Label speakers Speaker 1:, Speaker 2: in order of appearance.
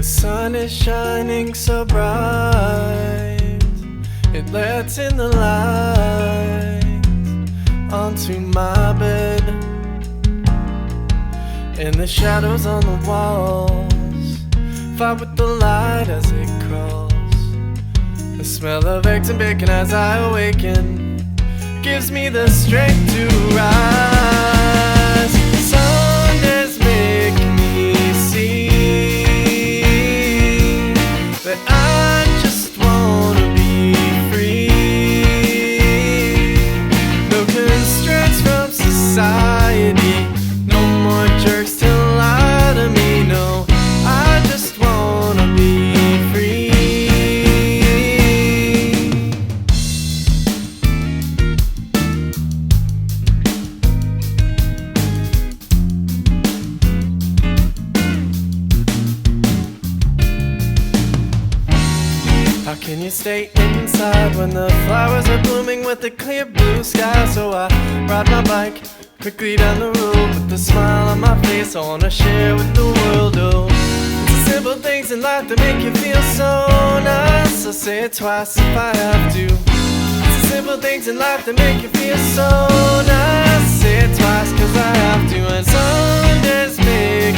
Speaker 1: sun is shining so bright, it lets in the light onto my bed, and the shadows on the walls fight with the light as it crawls. The smell of eggs and bacon as I awaken gives me the strength to rise. Sundays make me see that I just wanna be free. No constraints from society, no more jerks to lie to me. No, I just wanna be free. How can you stay inside when the flowers are blooming with a clear blue sky? So I ride my bike quickly down the road with a smile on my face I wanna share with the world. Oh, it's the simple things in life that make you feel so nice. I'll say it twice if I have to. It's the simple things in life that make you feel so nice. Say it twice cause I have to. And Sundays make